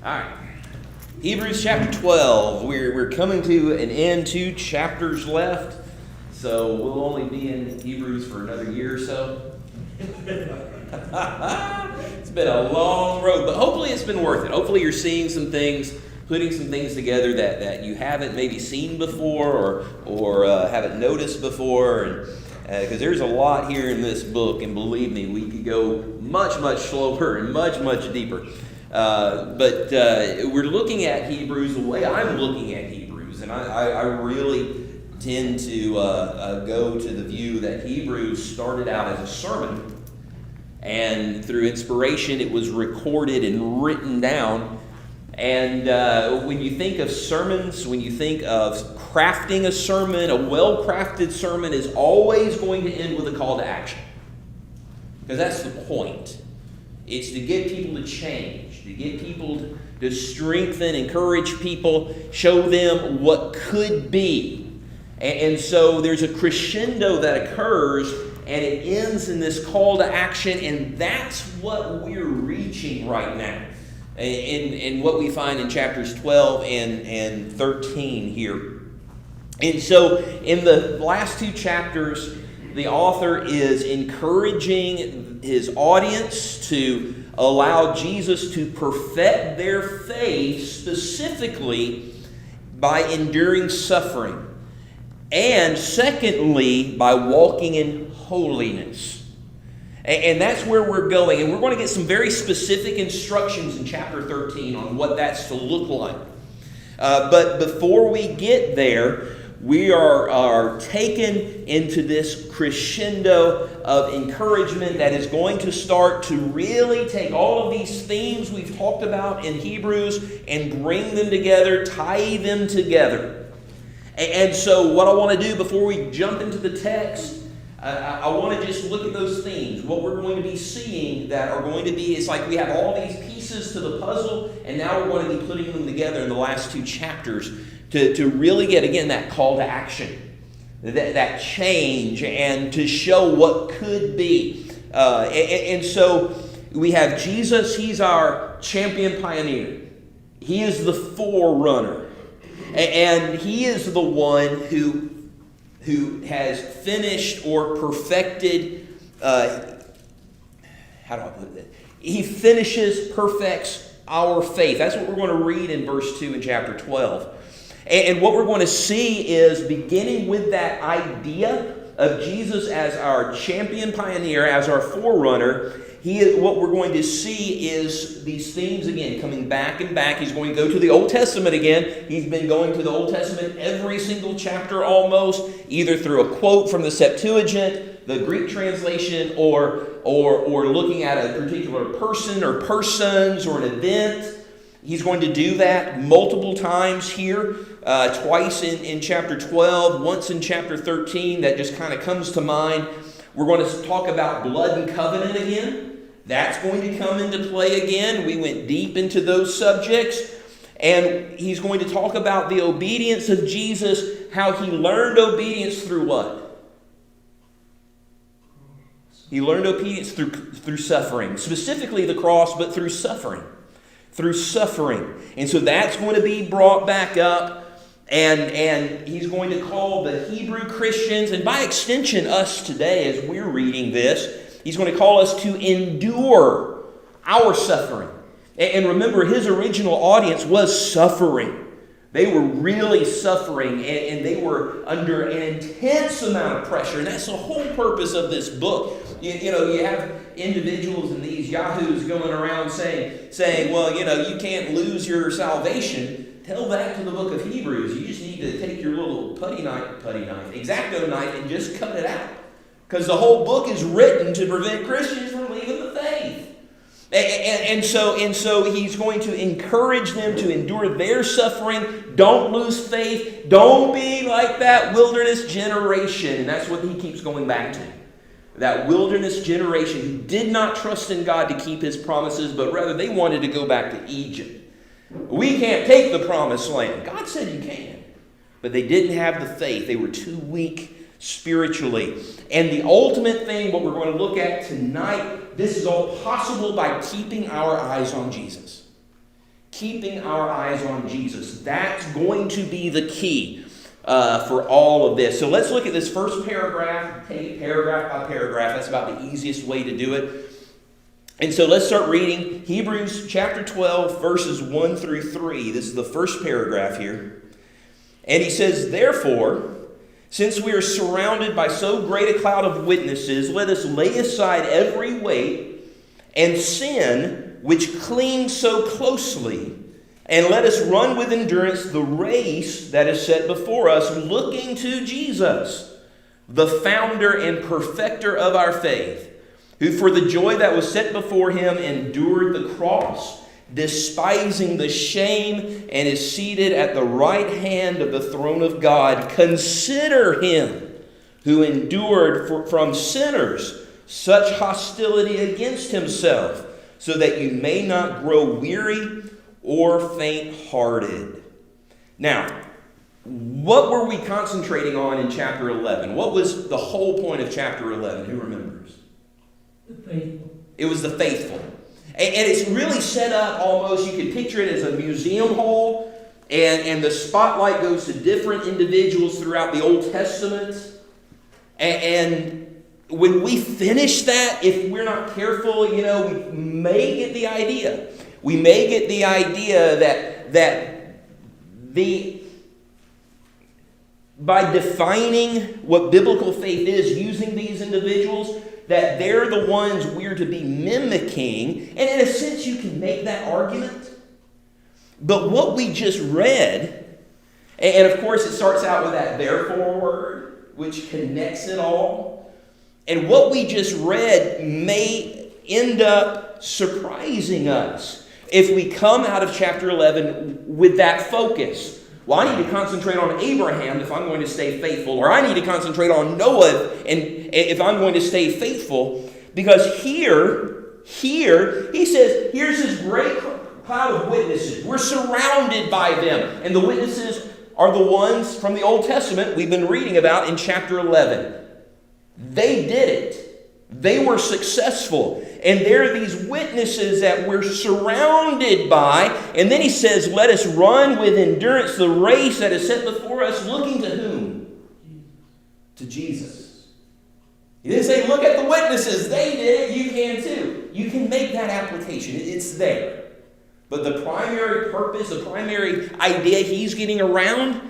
right. Hebrews chapter 12. We're coming to an end, 2 chapters left. So we'll only be in Hebrews for another year or so. It's been a long road, but hopefully it's been worth it. Hopefully you're seeing some things, putting some things together that you haven't maybe seen before or haven't noticed before. Because there's a lot here in this book, and believe me, we could go much, much slower and much, much deeper. But we're looking at Hebrews the way I'm looking at Hebrews, and I really tend to go to the view that Hebrews started out as a sermon, and through inspiration it was recorded and written down. And when you think of sermons, when you think of crafting a sermon, a well-crafted sermon is always going to end with a call to action. Because that's the point. It's to get people to change, to get people to strengthen, encourage people, show them what could be. And so there's a crescendo that occurs, and it ends in this call to action, and that's what we're reaching right now. In what we find in chapters 12 and 13 here. And so in the last 2 chapters, the author is encouraging his audience to allow Jesus to perfect their faith, specifically by enduring suffering. And secondly, by walking in holiness. And that's where we're going. And we're going to get some very specific instructions in chapter 13 on what that's to look like. But before we get there, we are taken into this crescendo of encouragement that is going to start to really take all of these themes we've talked about in Hebrews and bring them together, tie them together. And so what I want to do before we jump into the text, I want to just look at those themes. What we're going to be seeing that are going to be, it's like we have all these pieces to the puzzle, and now we're going to be putting them together in the last 2 chapters to really get, again, that call to action, that change, and to show what could be. And so we have Jesus. He's our champion pioneer. He is the forerunner. And he is the one who has finished or perfected, how do I put it? He finishes, perfects our faith. That's what we're going to read in verse 2 in chapter 12. And what we're going to see is, beginning with that idea of Jesus as our champion pioneer, as our forerunner, what we're going to see is these themes again coming back and back. He's going to go to the Old Testament again. He's been going to the Old Testament every single chapter almost, either through a quote from the Septuagint, the Greek translation, or looking at a particular person or persons or an event. He's going to do that multiple times here, twice in chapter 12, once in chapter 13. That just kind of comes to mind. We're going to talk about blood and covenant again. That's going to come into play again. We went deep into those subjects. And he's going to talk about the obedience of Jesus, how he learned obedience through what? He learned obedience through suffering. Specifically the cross, but through suffering. Through suffering. And so that's going to be brought back up. And he's going to call the Hebrew Christians, and by extension us today as we're reading this, he's going to call us to endure our suffering. And remember, his original audience was suffering. They were really suffering, and they were under an intense amount of pressure. And that's the whole purpose of this book. You have individuals and these yahoos going around saying, well, you can't lose your salvation. Tell that to the book of Hebrews. You just need to take your little X-Acto knife, and just cut it out. Because the whole book is written to prevent Christians from leaving the faith. And so he's going to encourage them to endure their suffering. Don't lose faith. Don't be like that wilderness generation. And that's what he keeps going back to. That wilderness generation who did not trust in God to keep his promises, but rather they wanted to go back to Egypt. We can't take the promised land. God said you can. But they didn't have the faith. They were too weak spiritually. And the ultimate thing, what we're going to look at tonight, this is all possible by keeping our eyes on Jesus. Keeping our eyes on Jesus. That's going to be the key for all of this. So let's look at this first paragraph, take it paragraph by paragraph. That's about the easiest way to do it. And so let's start reading Hebrews chapter 12, verses 1 through 3. This is the first paragraph here. And he says, "Therefore, since we are surrounded by so great a cloud of witnesses, let us lay aside every weight and sin which clings so closely, and let us run with endurance the race that is set before us, looking to Jesus, the founder and perfecter of our faith, who for the joy that was set before him endured the cross, despising the shame, and is seated at the right hand of the throne of God. Consider him who endured from sinners such hostility against himself, so that you may not grow weary or faint-hearted." Now, what were we concentrating on in chapter 11? What was the whole point of chapter 11? Who remembers? The faithful. It was the faithful. And it's really set up almost, you could picture it as a museum hall, and the spotlight goes to different individuals throughout the Old Testament. And when we finish that, if we're not careful, we may get the idea. We may get the idea that by defining what biblical faith is, using these individuals, that they're the ones we're to be mimicking. And in a sense, you can make that argument. But what we just read, and of course it starts out with that therefore word, which connects it all. And what we just read may end up surprising us if we come out of chapter 11 with that focus. Well, I need to concentrate on Abraham if I'm going to stay faithful. Or I need to concentrate on Noah and if I'm going to stay faithful. Because here, he says, here's this great cloud of witnesses. We're surrounded by them. And the witnesses are the ones from the Old Testament we've been reading about in chapter 11. They did it. They were successful. And there are these witnesses that we're surrounded by. And then he says, let us run with endurance the race that is set before us, looking to whom? To Jesus. He didn't say, look at the witnesses. They did it. You can too. You can make that application. It's there. But the primary purpose, the primary idea he's getting around,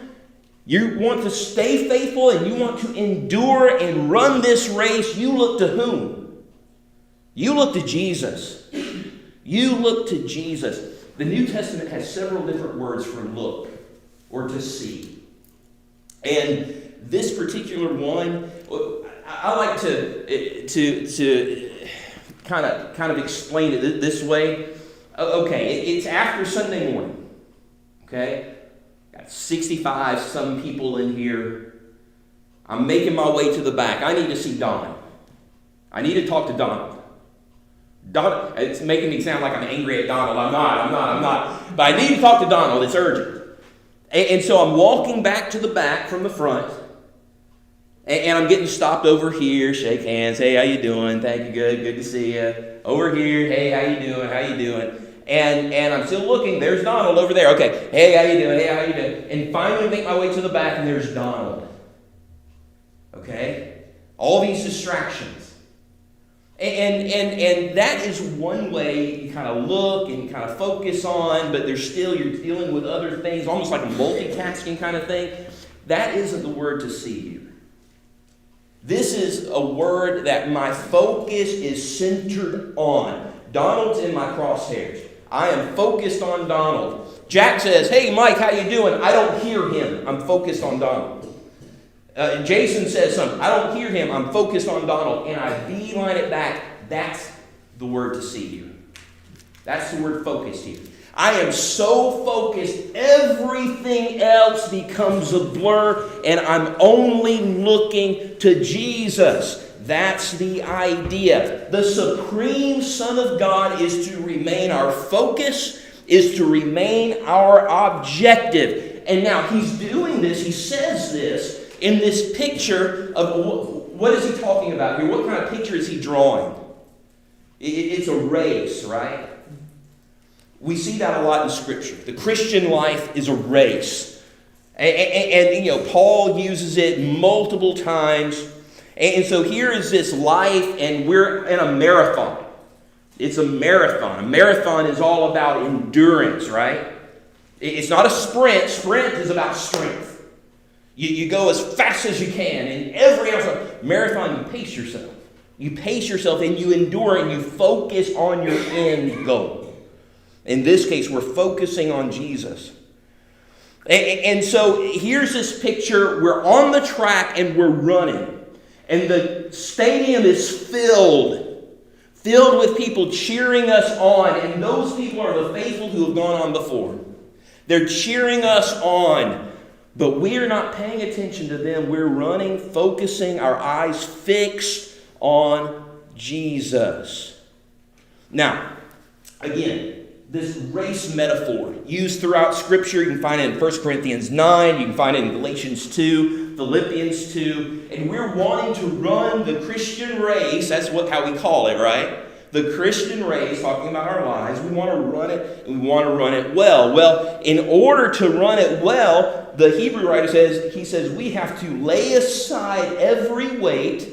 you want to stay faithful and you want to endure and run this race, you look to whom? You look to Jesus. You look to Jesus. The New Testament has several different words for look or to see. And this particular one, I like to kind of explain it this way. Okay, it's after Sunday morning. Okay? Got 65 some people in here. I'm making my way to the back. I need to see Don. I need to talk to Donald. It's making me sound like I'm angry at Donald. I'm not. But I need to talk to Donald. It's urgent. And so I'm walking back to the back from the front. And I'm getting stopped over here. Shake hands. Hey, how you doing? Thank you. Good to see you. Over here. Hey, how you doing? And I'm still looking. There's Donald over there. Okay. Hey, how you doing? And finally make my way to the back, and there's Donald. Okay? All these distractions. And that is one way you kind of look and kind of focus on, but there's still, you're dealing with other things, almost like a multitasking kind of thing. That isn't the word to see here. This is a word that my focus is centered on. Donald's in my crosshairs. I am focused on Donald. Jack says, hey, Mike, how you doing? I don't hear him. I'm focused on Donald. Jason says something. I don't hear him. I'm focused on Donald. And I beeline it back. That's the word to see here. That's the word focused here. I am so focused, everything else becomes a blur, and I'm only looking to Jesus. That's the idea. The supreme Son of God is to remain our focus, is to remain our objective. And now he's doing this, he says this, in this picture of what is he talking about here? What kind of picture is he drawing? It's a race, right? We see that a lot in Scripture. The Christian life is a race. And Paul uses it multiple times. And so here is this life, and we're in a marathon. It's a marathon. A marathon is all about endurance, right? It's not a sprint. Sprint is about strength. You go as fast as you can. And every other marathon, you pace yourself. You pace yourself and you endure and you focus on your end goal. In this case, we're focusing on Jesus. And so here's this picture. We're on the track and we're running. And the stadium is filled with people cheering us on. And those people are the faithful who have gone on before. They're cheering us on. But we're not paying attention to them. We're running, focusing, our eyes fixed on Jesus. Now, again, this race metaphor used throughout Scripture. You can find it in 1 Corinthians 9. You can find it in Galatians 2, Philippians 2. And we're wanting to run the Christian race. That's how we call it, right? The Christian race, talking about our lives. We want to run it, and we want to run it well. Well, in order to run it well, the Hebrew writer says, we have to lay aside every weight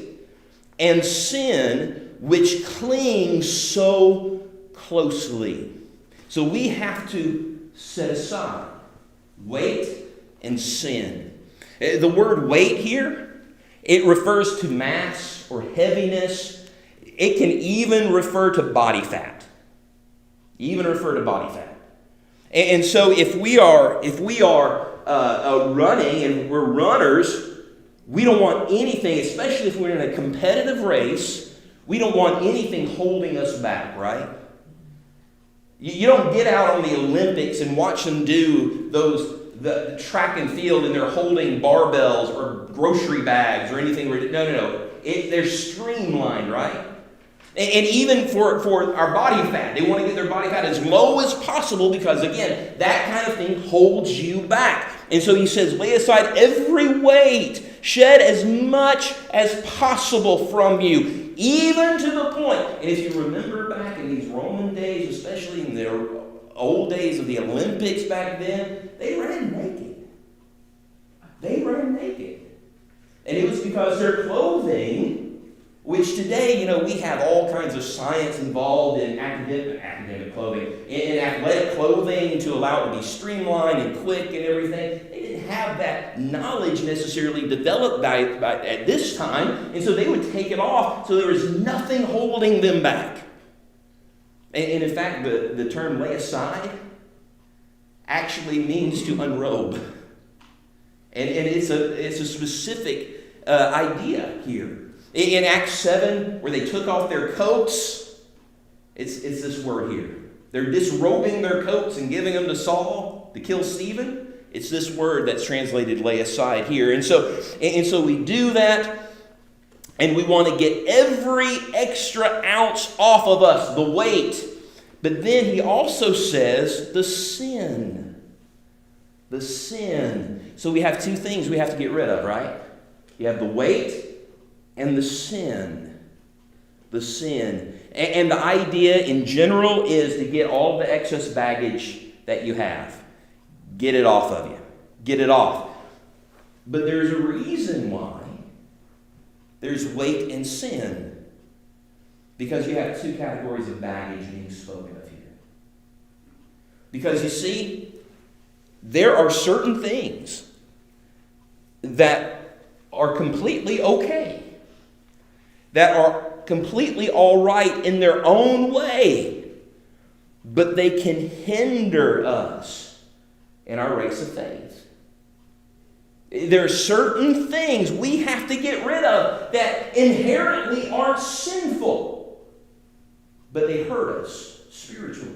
and sin which clings so closely. So we have to set aside weight and sin. The word weight here, it refers to mass or heaviness. It can even refer to body fat. And so if we are running and we're runners, we don't want anything, especially if we're in a competitive race, we don't want anything holding us back, right? You don't get out on the Olympics and watch them do the track and field and they're holding barbells or grocery bags or anything. No. They're streamlined, right? And even for our body fat, they want to get their body fat as low as possible because, again, that kind of thing holds you back. And so he says, lay aside every weight, shed as much as possible from you, even to the point. And if you remember back in these Roman days, especially in the old days of the Olympics back then, they ran naked. And it was because their clothing, which today, we have all kinds of science involved in academic clothing, in athletic clothing to allow it to be streamlined and quick and everything. They didn't have that knowledge necessarily developed at this time, and so they would take it off so there was nothing holding them back. And in fact, the term lay aside actually means to unrobe. And it's a specific idea here. In Acts 7, where they took off their coats, it's this word here. They're disrobing their coats and giving them to Saul to kill Stephen. It's this word that's translated lay aside here. And so we do that, and we want to get every extra ounce off of us, the weight. But then he also says the sin. The sin. So we have two things we have to get rid of, right? You have the weight and the sin. The sin. And the idea in general is to get all the excess baggage that you have. Get it off of you. Get it off. But there's a reason why there's weight and sin. Because you have two categories of baggage being spoken of here. Because you see, there are certain things that are completely okay, that are completely all right in their own way, but they can hinder us in our race of faith. There are certain things we have to get rid of that inherently aren't sinful, but they hurt us spiritually.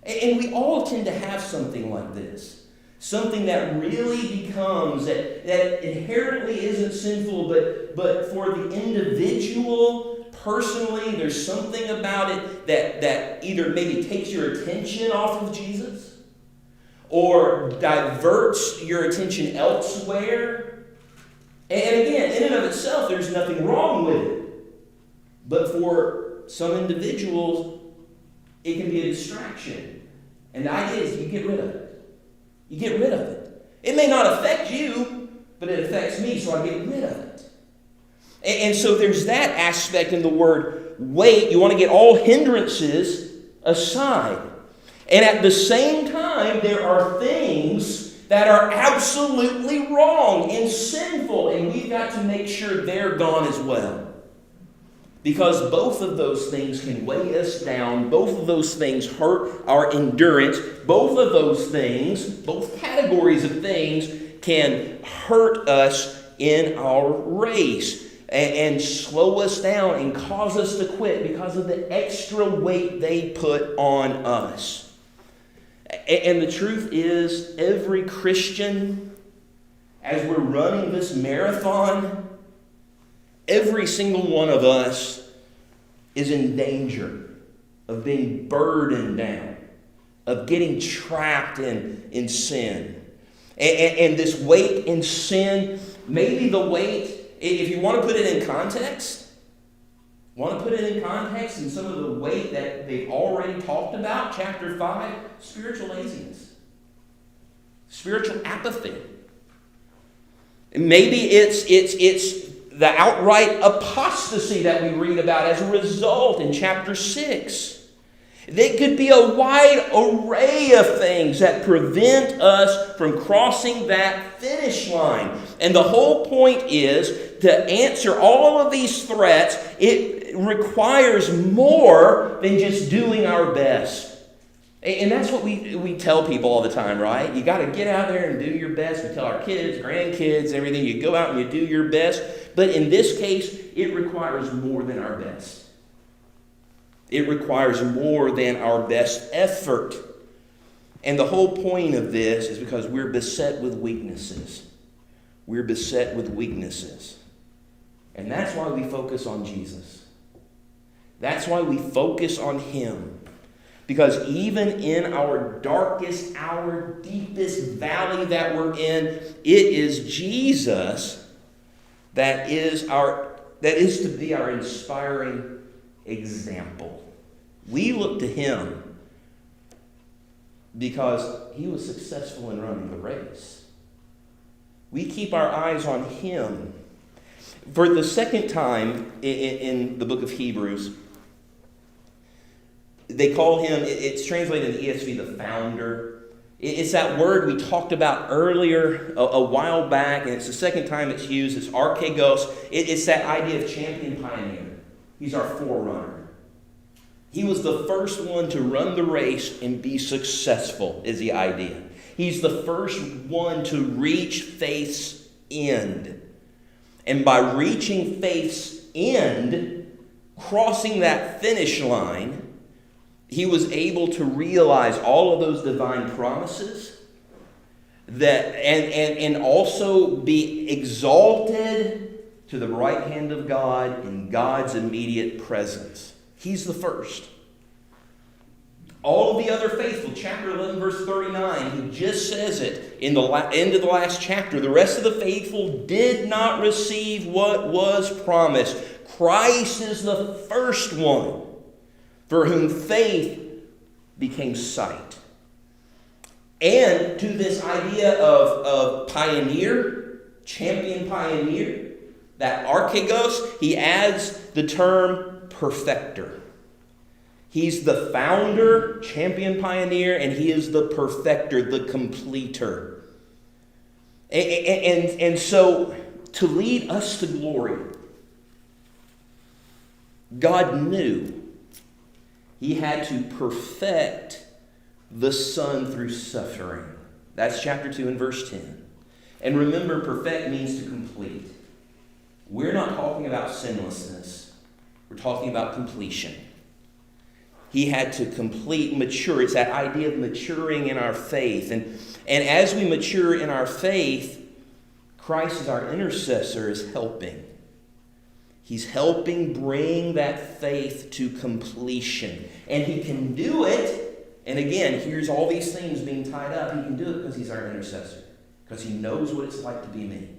And we all tend to have something like this. Something that really becomes, that inherently isn't sinful, but for the individual, personally, there's something about it that either maybe takes your attention off of Jesus or diverts your attention elsewhere. itself, there's nothing wrong with it. But for some individuals, it can be a distraction. And the idea is you get rid of it. You get rid of it. It may not affect you, but it affects me, so I get rid of it. And so there's that aspect in the word wait. You want to get all hindrances aside. And at the same time, there are things that are absolutely wrong and sinful, and we've got to make sure they're gone as well. Because both of those things can weigh us down. Both of those things hurt our endurance. Both of those things, both categories of things, can hurt us in our race and slow us down and cause us to quit because of the extra weight they put on us. And the truth is, every Christian, as we're running this marathon, every single one of us is in danger of being burdened down, of getting trapped in sin. And this weight in sin, maybe the weight, if you want to put it in context, and some of the weight that they've already talked about, chapter 5, spiritual laziness, spiritual apathy. And maybe it's the outright apostasy that we read about as a result in chapter 6. There could be a wide array of things that prevent us from crossing that finish line. And the whole point is to answer all of these threats, it requires more than just doing our best. And that's what we tell people all the time, right? You got to get out there and do your best. We tell our kids, grandkids, everything. You go out and you do your best. But in this case, it requires more than our best. It requires more than our best effort. And the whole point of this is because we're beset with weaknesses. We're beset with weaknesses. And that's why we focus on Jesus. That's why we focus on Him. Because even in our darkest, our deepest valley that we're in, it is Jesus that is to be our inspiring example. We look to Him because He was successful in running the race. We keep our eyes on Him. For the second time in the book of Hebrews, they call Him, it's translated in the ESV, the founder. It's that word we talked about earlier a while back, and it's the second time it's used. It's archegos. It's that idea of champion pioneer. He's our forerunner. He was the first one to run the race and be successful, is the idea. He's the first one to reach faith's end. And by reaching faith's end, crossing that finish line, he was able to realize all of those divine promises and also be exalted to the right hand of God in God's immediate presence. He's the first. All of the other faithful, chapter 11, verse 39, he just says it in the end of the last chapter. The rest of the faithful did not receive what was promised. Christ is the first one for whom faith became sight. And to this idea of pioneer, champion pioneer, that archegos, he adds the term perfecter. He's the founder, champion pioneer, and he is the perfecter, the completer. And so, to lead us to glory, God knew He had to perfect the Son through suffering. That's chapter 2 and verse 10. And remember, perfect means to complete. We're not talking about sinlessness. We're talking about completion. He had to complete, mature. It's that idea of maturing in our faith. And as we mature in our faith, Christ as our intercessor is helping. He's helping bring that faith to completion. And He can do it. And again, here's all these things being tied up. He can do it because He's our intercessor. Because He knows what it's like to be me.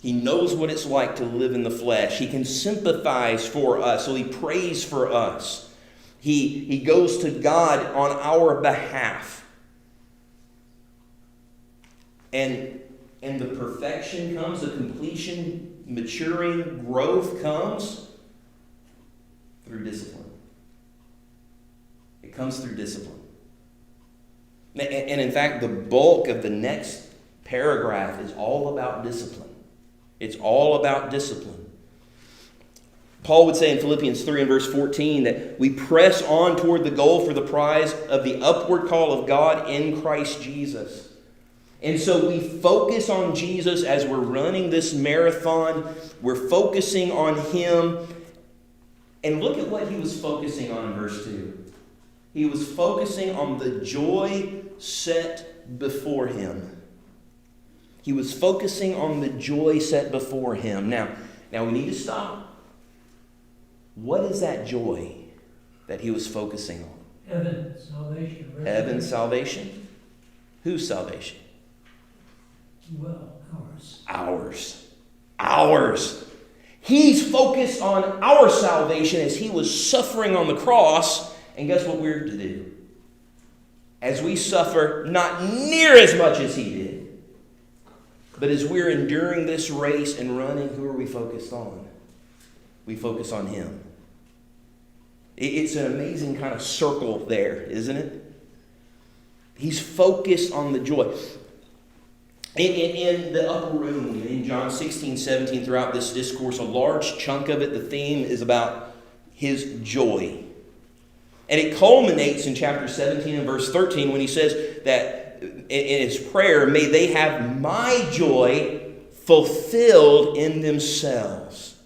He knows what it's like to live in the flesh. He can sympathize for us, so he prays for us. He goes to God on our behalf. And the perfection comes, the completion, maturing, growth comes through discipline. It comes through discipline. And in fact, the bulk of the next paragraph is all about discipline. It's all about discipline. Paul would say in Philippians 3 and verse 14 that we press on toward the goal for the prize of the upward call of God in Christ Jesus. And so we focus on Jesus as we're running this marathon. We're focusing on Him. And look at what he was focusing on in verse 2. He was focusing on the joy set before him. He was focusing on the joy set before him. Now we need to stop. What is that joy that he was focusing on? Heaven, salvation. Heaven, salvation? Whose salvation? Well, ours. Ours. He's focused on our salvation as he was suffering on the cross. And guess what we're to do? As we suffer, not near as much as he did, but as we're enduring this race and running, who are we focused on? We focus on him. It's an amazing kind of circle there, isn't it? He's focused on the joy. In the upper room, in John 16, 17, throughout this discourse, a large chunk of it, the theme is about his joy. And it culminates in chapter 17 and verse 13 when he says that in his prayer, may they have my joy fulfilled in themselves.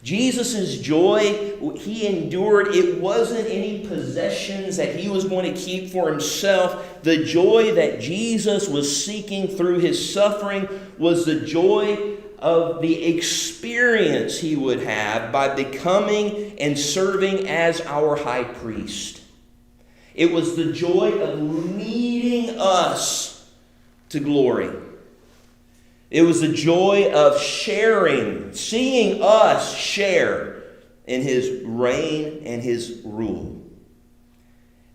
Jesus' joy, he endured. It wasn't any possessions that he was going to keep for himself. The joy that Jesus was seeking through his suffering was the joy of the experience he would have by becoming and serving as our high priest. It was the joy of leading us to glory. It was the joy of sharing, seeing us share in his reign and his rule.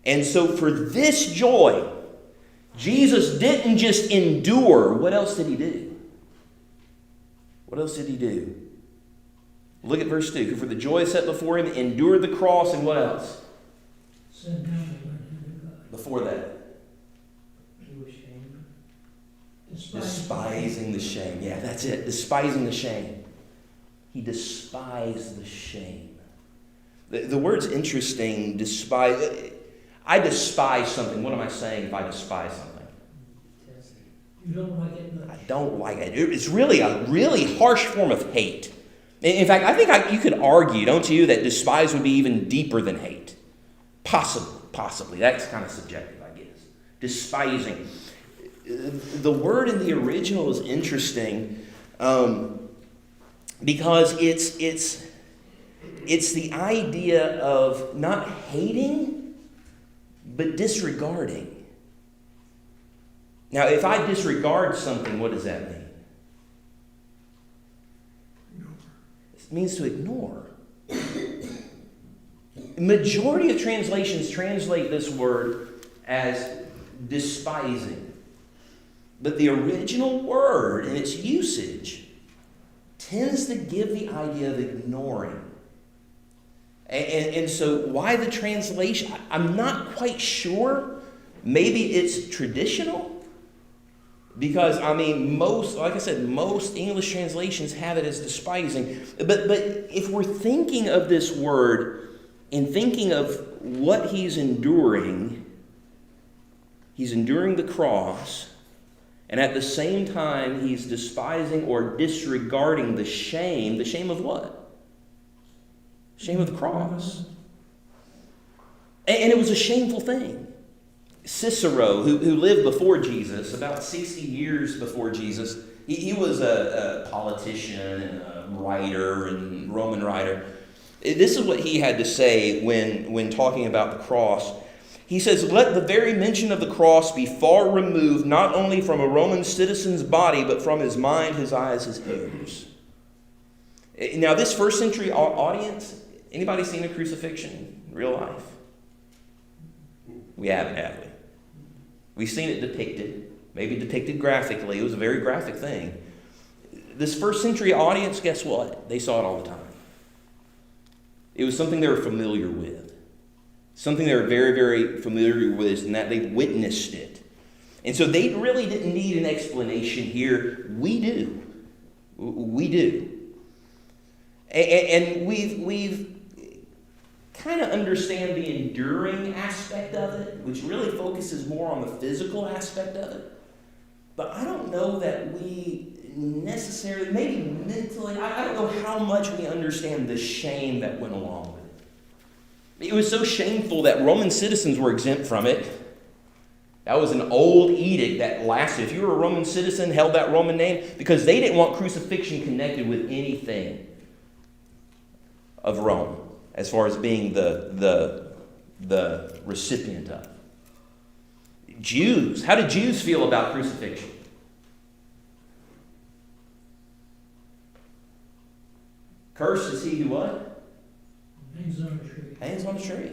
And so for this joy, Jesus didn't just endure. What else did he do? What else did he do? Look at verse 2. Who for the joy set before him endured the cross, and what else? Sent down the word to God. Before that? He was shamed. Despising the shame. Yeah, that's it. Despising the shame. He despised the shame. The word's interesting. Despise. I despise something. What am I saying if I despise something? You don't like it much. I don't like it. It's really a really harsh form of hate. In fact, I think you could argue, don't you, that despise would be even deeper than hate. Possibly. That's kind of subjective, I guess. Despising. The word in the original is interesting because it's the idea of not hating, but disregarding. Now, if I disregard something, what does that mean? It means to ignore. Majority of translations translate this word as despising. But the original word in its usage tends to give the idea of ignoring. And so why the translation? I'm not quite sure. Maybe it's traditional. Because, most English translations have it as despising. But if we're thinking of this word and thinking of what he's enduring the cross, and at the same time he's despising or disregarding the shame. The shame of what? Shame of the cross. And it was a shameful thing. Cicero, who lived before Jesus, about 60 years before Jesus, he was a politician and a writer and Roman writer. This is what he had to say when talking about the cross. He says, let the very mention of the cross be far removed, not only from a Roman citizen's body, but from his mind, his eyes, his ears. Now, this first century audience, anybody seen a crucifixion in real life? We haven't, have we? We've seen it depicted, maybe depicted graphically. It was a very graphic thing. This first century audience, guess what? They saw it all the time. It was something they were familiar with. Something they were very, very familiar with, and that they witnessed it. And so they really didn't need an explanation here. We do. We do. And we've kind of understand the enduring aspect of it, which really focuses more on the physical aspect of it. But I don't know that we necessarily, maybe mentally, I don't know how much we understand the shame that went along with it. It was so shameful that Roman citizens were exempt from it. That was an old edict that lasted. If you were a Roman citizen, held that Roman name, because they didn't want crucifixion connected with anything of Rome, as far as being the recipient of. Jews, how did Jews feel about crucifixion? Cursed is he who what? Hangs on a tree. Hangs on a tree.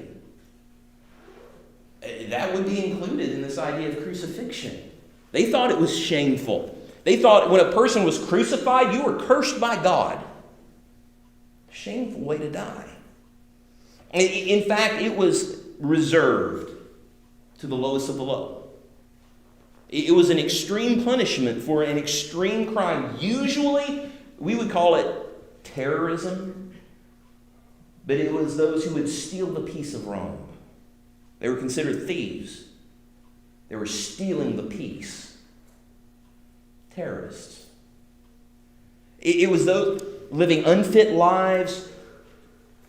That would be included in this idea of crucifixion. They thought it was shameful. They thought when a person was crucified, you were cursed by God. Shameful way to die. In fact, it was reserved to the lowest of the low. It was an extreme punishment for an extreme crime. Usually, we would call it terrorism, but it was those who would steal the peace of Rome. They were considered thieves. They were stealing the peace. Terrorists. It was those living unfit lives.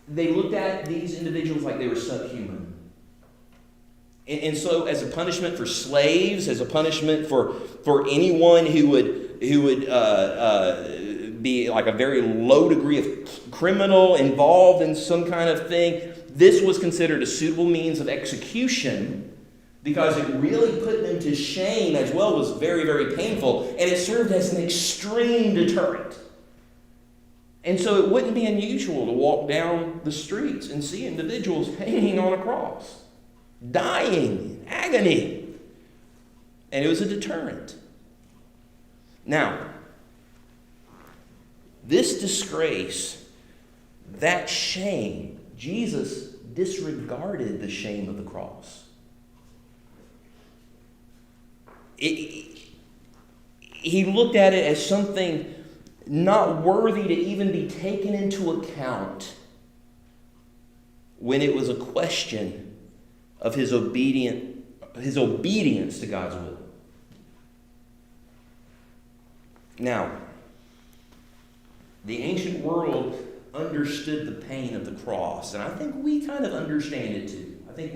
They looked at these individuals like they were subhuman. And so as a punishment for slaves, as a punishment for anyone who would be like a very low degree of criminal involved in some kind of thing, this was considered a suitable means of execution because it really put them to shame as well. It was very, very painful, and it served as an extreme deterrent. And so it wouldn't be unusual to walk down the streets and see individuals hanging on a cross, dying in agony. And it was a deterrent. Now, this disgrace, that shame, Jesus disregarded the shame of the cross. He looked at it as something not worthy to even be taken into account when it was a question of his obedience to God's will. Now, the ancient world understood the pain of the cross, and I think we kind of understand it too. I think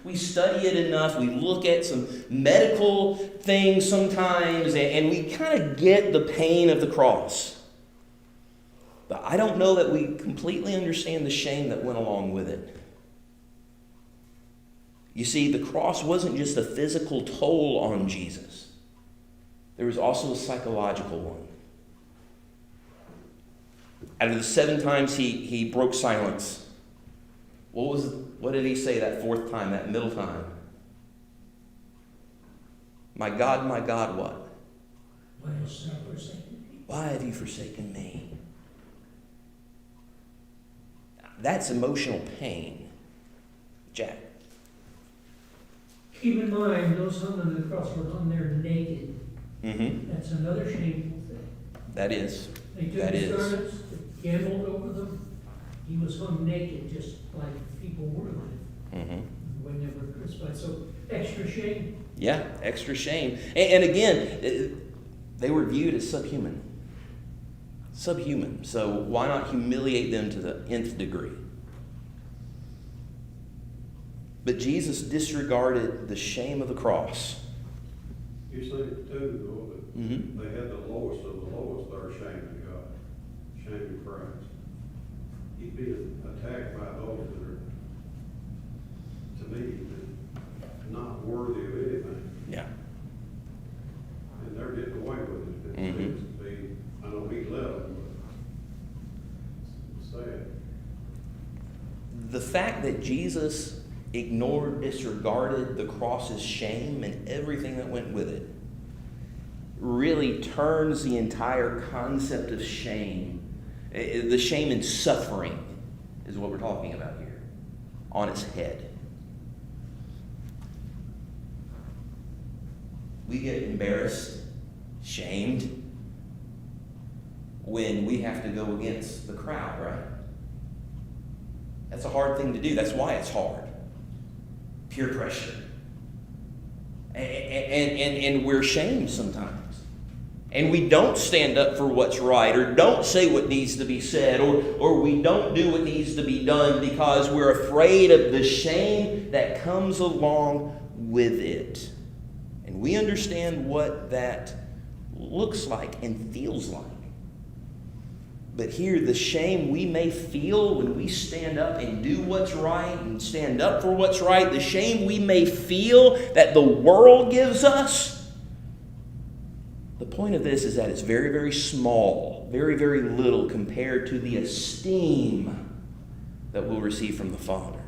we study it enough, we look at some medical things sometimes, and we kind of get the pain of the cross. But I don't know that we completely understand the shame that went along with it. You see, the cross wasn't just a physical toll on Jesus. There was also a psychological one. Out of the 7 times he broke silence, what did he say that 4th time, that middle time? My God, what? Why hast thou forsaken me? Why have you forsaken me? That's emotional pain. Jack. Keep in mind, those hung on the cross were hung there naked. Mm-hmm. That's another shameful thing. That is. They took That his is. garments, gambled over them. He was hung naked, just like people were Mm-hmm. when they were crucified. So extra shame. Yeah, extra shame. And again, they were viewed as subhuman. Subhuman. So why not humiliate them to the nth degree? But Jesus disregarded the shame of the cross. You see it too, though, that Mm-hmm. they had the lowest of the lowest that are shaming God, shaming Christ. He'd be attacked by those that are, to me, that not worthy of anything, Yeah. and they're getting away with it. It Mhm. seems to be, I know he left, but it's sad. The fact that Jesus ignored, disregarded the cross's shame and everything that went with it really turns the entire concept of shame, the shame and suffering is what we're talking about here, on its head. We get embarrassed, shamed, when we have to go against the crowd, right? That's a hard thing to do. That's why it's hard. Peer pressure. And we're shamed sometimes. And we don't stand up for what's right, or don't say what needs to be said, or we don't do what needs to be done because we're afraid of the shame that comes along with it. And we understand what that looks like and feels like. But here, the shame we may feel when we stand up and do what's right and stand up for what's right, the shame we may feel that the world gives us, the point of this is that it's very, very small, very, very little compared to the esteem that we'll receive from the Father.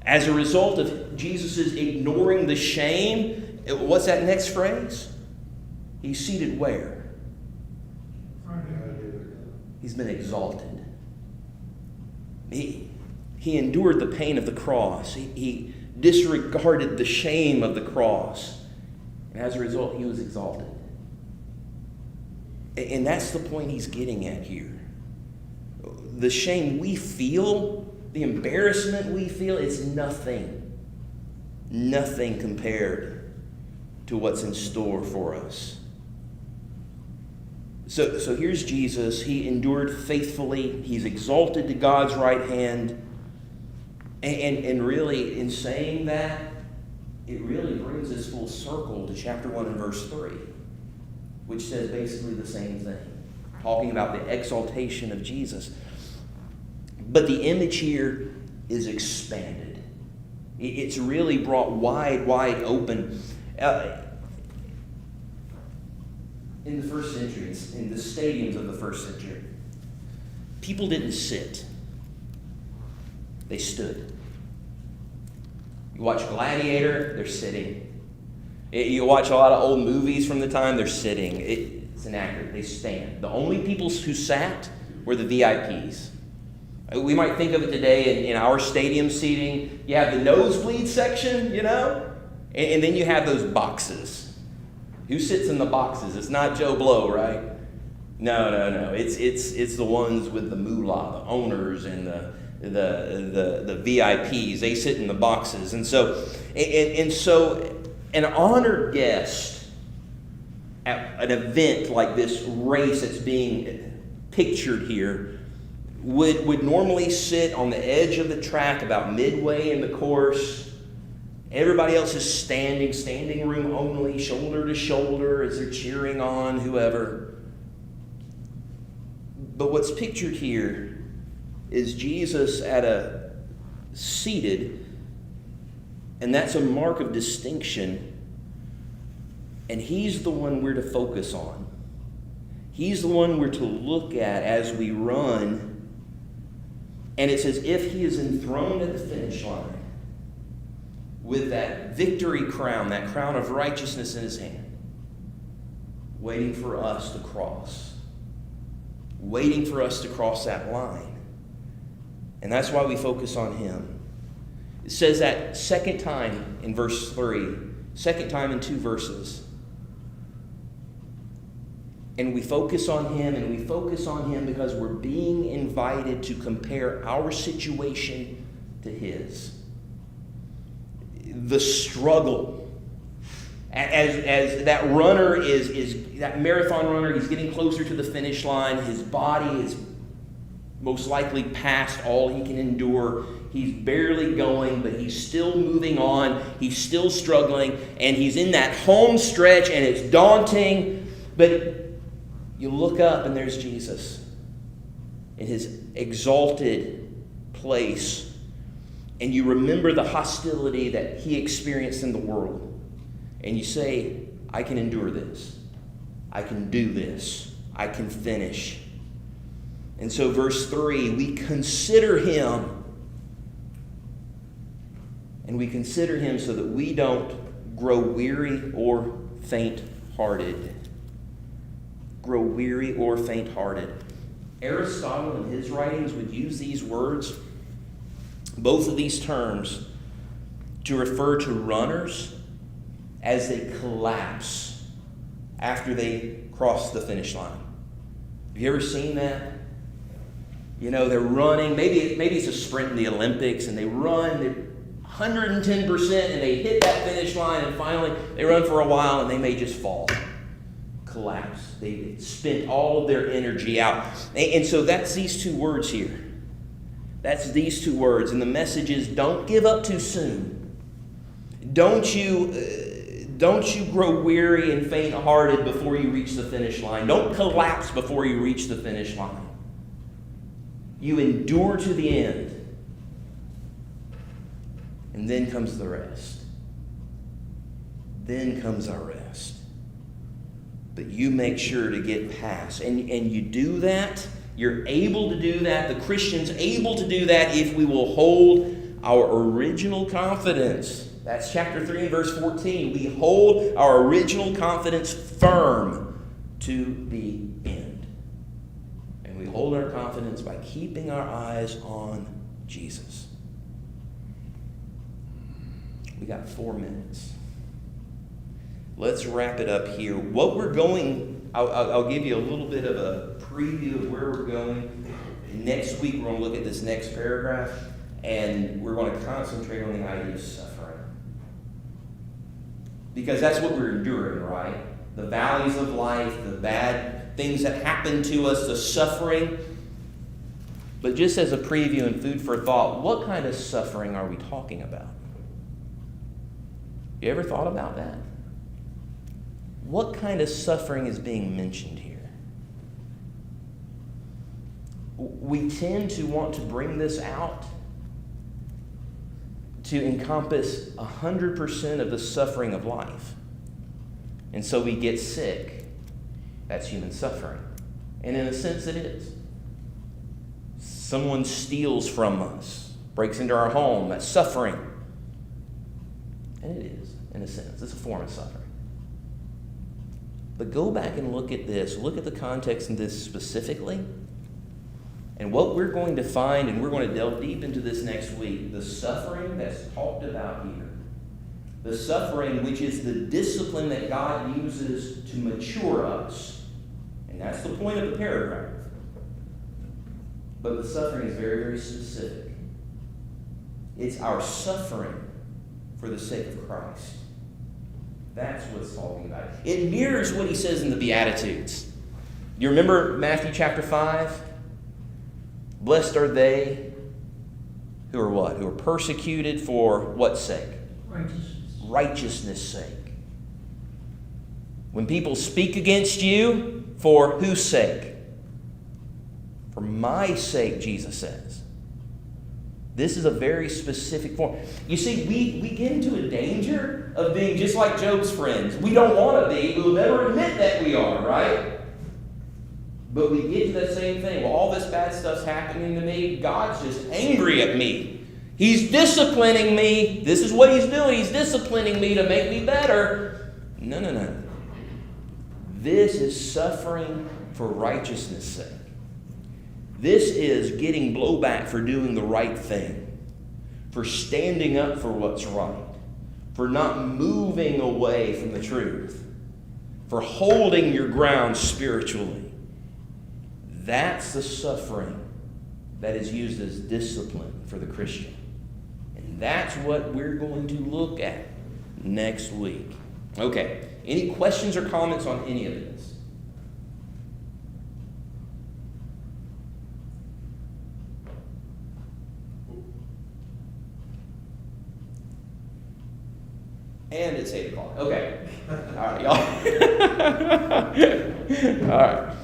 As a result of Jesus' ignoring the shame, what's that next phrase? He's seated where? He's been exalted. He endured the pain of the cross. He disregarded the shame of the cross. And as a result, he was exalted. And that's the point he's getting at here. The shame we feel, the embarrassment we feel, it's nothing. Nothing compared to what's in store for us. So here's Jesus. He endured faithfully. He's exalted to God's right hand. And really, in saying that, it really brings us full circle to chapter 1 and verse 3, which says basically the same thing, talking about the exaltation of Jesus. But the image here is expanded. It's really brought wide open. In the first century, in the stadiums of the first century, people didn't sit. They stood. You watch Gladiator, they're sitting. You watch a lot of old movies from the time, they're sitting. It's inaccurate. They stand. The only people who sat were the VIPs. We might think of it today in our stadium seating. You have the nosebleed section, and then you have those boxes. Who sits in the boxes? It's not Joe Blow, right? No. It's the ones with the moolah, the owners and the VIPs. They sit in the boxes. And so an honored guest at an event like this race that's being pictured here would normally sit on the edge of the track about midway in the course. Everybody else is standing room only, shoulder to shoulder as they're cheering on whoever. But what's pictured here is Jesus seated, and that's a mark of distinction. And he's the one we're to focus on. He's the one we're to look at as we run. And it's as if he is enthroned at the finish line with that victory crown, that crown of righteousness in his hand, waiting for us to cross. Waiting for us to cross that line. And that's why we focus on him. It says that second time in verse 3, second time in 2 verses. And we focus on him, because we're being invited to compare our situation to his. The struggle. As that runner is that marathon runner, he's getting closer to the finish line. His body is most likely past all he can endure. He's barely going, but he's still moving on. He's still struggling, and he's in that home stretch, and it's daunting. But you look up, and there's Jesus in his exalted place, and you remember the hostility that he experienced in the world, and you say, I can endure this. I can do this. I can finish. And so verse 3, we consider him. And we consider him so that we don't grow weary or faint-hearted. Grow weary or faint-hearted. Aristotle in his writings would use these words, both of these terms, to refer to runners as they collapse after they cross the finish line. Have you ever seen that? You know, they're running, maybe it's a sprint in the Olympics, and they run, they're 110%, and they hit that finish line, and finally they run for a while, and they may just fall. Collapse. They spent all of their energy out. And so that's these two words here. That's these two words. And the message is, don't give up too soon. Don't you grow weary and faint-hearted before you reach the finish line. Don't collapse before you reach the finish line. You endure to the end. And then comes the rest. Then comes our rest. But you make sure to get past. And you do that. You're able to do that. The Christian's able to do that if we will hold our original confidence. That's chapter 3 and verse 14. We hold our original confidence firm to the end. And we hold our confidence by keeping our eyes on Jesus. We got 4 minutes. Let's wrap it up here. What we're going, I'll give you a little bit of a preview of where we're going. Next week, we're going to look at this next paragraph, and we're going to concentrate on the idea of suffering. Because that's what we're enduring, right? The valleys of life, the bad things that happen to us, the suffering. But just as a preview and food for thought, what kind of suffering are we talking about? You ever thought about that? What kind of suffering is being mentioned here? We tend to want to bring this out to encompass 100% of the suffering of life. And so we get sick. That's human suffering. And in a sense, it is. Someone steals from us, breaks into our home. That's suffering. And it is, in a sense. It's a form of suffering. But go back and look at this. Look at the context in this specifically. And what we're going to find, and we're going to delve deep into this next week, the suffering that's talked about here. The suffering which is the discipline that God uses to mature us. And that's the point of the paragraph. But the suffering is very, very specific. It's our suffering for the sake of Christ. That's what it's talking about. It mirrors what he says in the Beatitudes. You remember Matthew chapter 5? Blessed are they who are what? Who are persecuted for what sake? Righteousness. Righteousness' sake. When people speak against you, for whose sake? For my sake, Jesus says. This is a very specific form. You see, we get into a danger of being just like Job's friends. We don't want to be. We'll never admit that we are, right? But we get to that same thing. Well, all this bad stuff's happening to me. God's just angry at me. He's disciplining me. This is what he's doing. He's disciplining me to make me better. No. This is suffering for righteousness' sake. This is getting blowback for doing the right thing, for standing up for what's right, for not moving away from the truth, for holding your ground spiritually. That's the suffering that is used as discipline for the Christian. And that's what we're going to look at next week. Okay, any questions or comments on any of this? And it's 8 o'clock. Okay. All right, y'all. All right.